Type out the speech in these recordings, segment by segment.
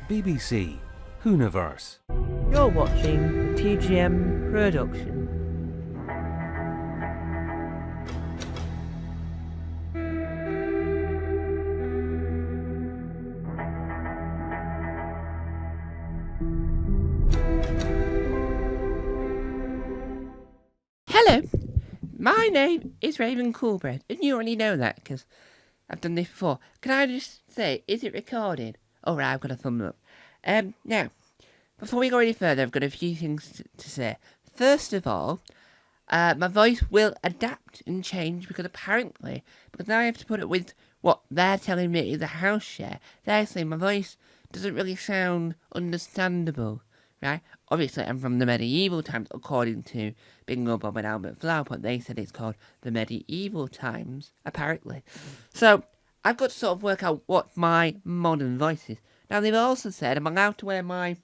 BBC Hooniverse. You're watching the TGM production. Hello, my name is Raven Coolbread, and you already know that because I've done this before. Can I just say, is it recorded? All right, I've got a thumbs up. Now, before we go any further, I've got a few things to say. First of all, my voice will adapt and change because now I have to put it with what they're telling me is a house share. They're saying my voice doesn't really sound understandable, right? Obviously, I'm from the medieval times, according to Bingo Bob and Albert Flowerpot. They said it's called the medieval times, apparently. So, I've got to sort of work out what my modern voice is. Now, they've also said I'm allowed to wear my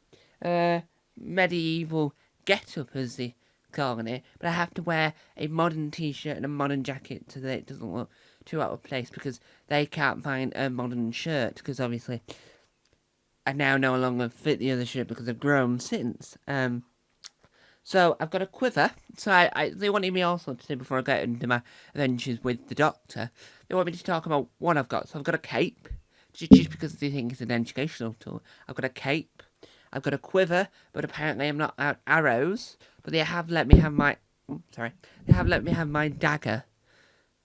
medieval get-up, as they calling it, but I have to wear a modern t-shirt and a modern jacket so that it doesn't look too out of place because they can't find a modern shirt because obviously I now no longer fit the other shirt because I've grown since. So I've got a quiver. So they wanted me also to say before I get into my adventures with the Doctor, they want me to talk about what I've got. So I've got a cape, just because they think it's an educational tool. I've got a cape. I've got a quiver, but apparently I'm not out arrows. But they have let me have my... They have let me have my dagger.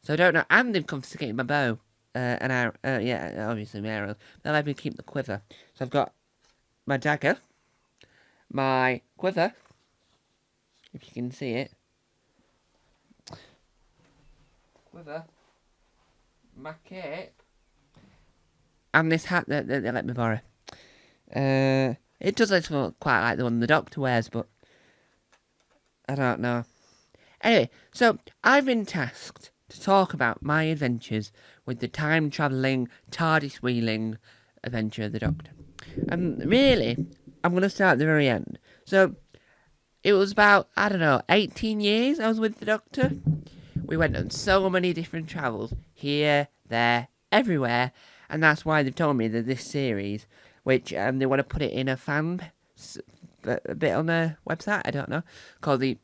So I don't know. And they've confiscated my bow. An arrow. Obviously my arrows. They let me keep the quiver. So I've got my dagger. My quiver. If you can see it. Quiver. My cape. And this hat that they let me borrow. It does look quite like the one the Doctor wears, but I don't know. Anyway, so I've been tasked to talk about my adventures with the time-travelling, TARDIS-wheeling adventure of the Doctor. And really, I'm going to start at the very end. So, it was about, 18 years I was with the Doctor. We went on so many different travels, here, there, everywhere, and that's why they've told me that this series, which they want to put it in a fan bit on their website, I don't know, called the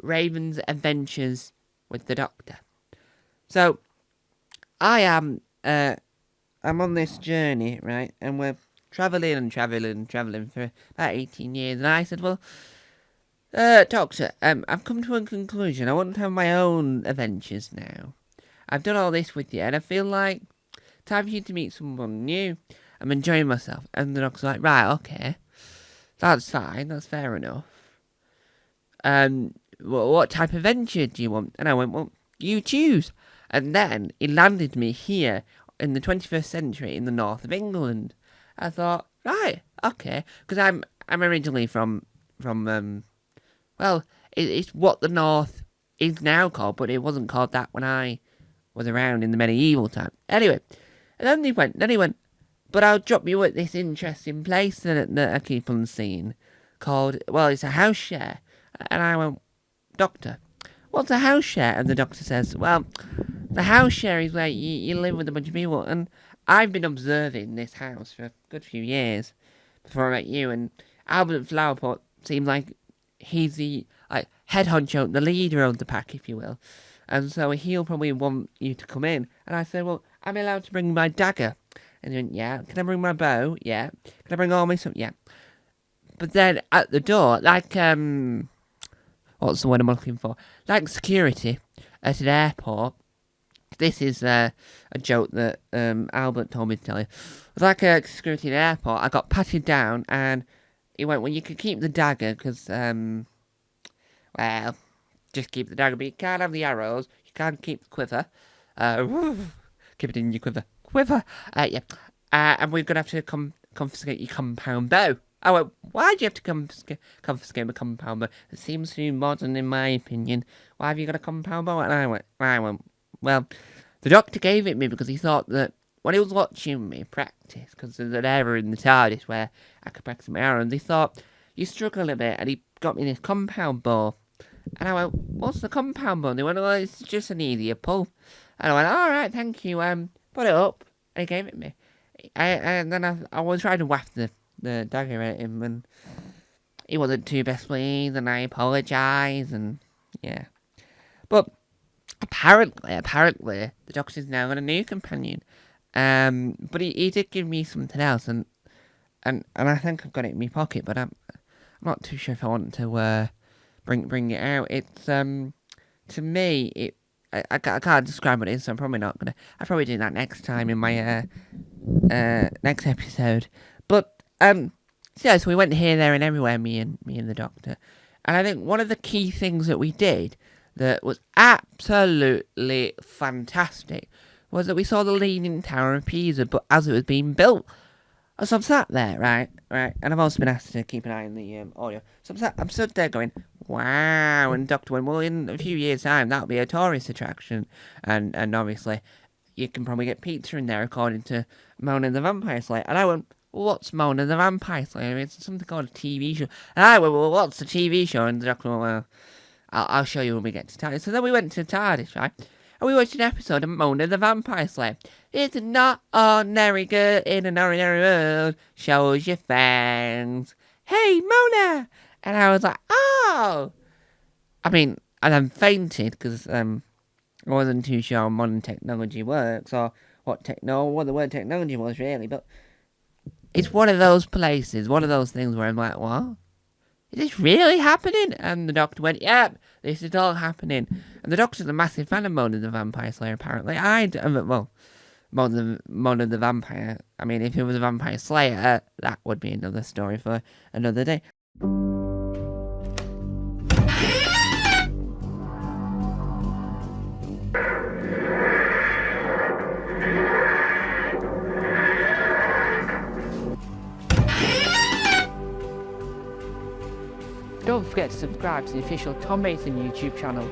Raven's Adventures with the Doctor. So I'm on this journey, right, and we're travelling for about 18 years, and I said, well, Doctor, I've come to a conclusion. I want to have my own adventures now. I've done all this with you, and I feel like time for you to meet someone new. I'm enjoying myself. And the Doctor's like, right, okay. That's fine, that's fair enough. What type of adventure do you want? And I went, well, you choose. And then he landed me here in the 21st century in the north of England. I thought, right, okay. Because I'm originally from it's what the north is now called, but it wasn't called that when I was around in the medieval time. Anyway, and then he went, but I'll drop you at this interesting place that I keep on seeing called, well, it's a house share. And I went, Doctor, what's a house share? And the Doctor says, well, the house share is where you live with a bunch of people. And I've been observing this house for a good few years before I met you. And Albert Flowerpot seems like he's the head honcho, the leader of the pack, if you will. And so he'll probably want you to come in. And I said, well, am I allowed to bring my dagger? And he went, yeah. Can I bring my bow? Yeah. Can I bring all my stuff? Yeah. But then at the door, like, what's the word I'm looking for? Like security at an airport. This is a joke that Albert told me to tell you. Like a security at an airport, I got patted down and he went, well, you can keep the dagger because, just keep the dagger, but you can't have the arrows. You can't keep the quiver. Keep it in your quiver. Yeah. And we're going to have to confiscate your compound bow. I went, why do you have to confiscate my compound bow? It seems too modern in my opinion. Why have you got a compound bow? And I went, well, the Doctor gave it me because he thought that when he was watching me practice, because there's an area in the TARDIS where I could practice my arrows, he thought, you struggle a bit, and he got me this compound bow. And I went, what's the compound bow? And they went, well, it's just an easier pull. And I went, alright, thank you, put it up. And he gave it me. And then I was trying to waft the dagger at him, and he wasn't too best pleased, and I apologised, and yeah. But apparently, the Doctor's now got a new companion. But he did give me something else, and I think I've got it in my pocket, but I'm not too sure if I want to bring it out. It's to me I can't describe what it is, so I'm probably not gonna. I'll probably do that next time in my next episode. But so we went here, there, and everywhere. Me and the Doctor, and I think one of the key things that we did that was absolutely fantastic was that we saw the Leaning Tower of Pisa, but as it was being built. So I'm sat there, right, and I've also been asked to keep an eye on the audio. So I'm stood there going, wow, and Doctor went, well, in a few years' time, that'll be a tourist attraction, and obviously, you can probably get pizza in there, according to Mona the Vampire Slayer. And I went, well, what's Mona the Vampire Slayer? It's something called a TV show. And I went, well, what's the TV show? And the Doctor went, well, I'll show you when we get to TARDIS. So then we went to TARDIS, right? And we watched an episode of Mona the Vampire Slayer. It's not ordinary girl in an ordinary world. Shows your fangs. Hey, Mona! And I was like, oh! I mean, and I fainted because I wasn't too sure how modern technology works or what the word technology was really. But it's one of those places, one of those things where I'm like, what? Is this really happening? And the Doctor went, yep, this is all happening. And the Doctor's a massive fan of Mona the Vampire Slayer, apparently. Mona the Vampire. I mean, if it was a Vampire Slayer, that would be another story for another day. Don't forget to subscribe to the official Tom Mason YouTube channel.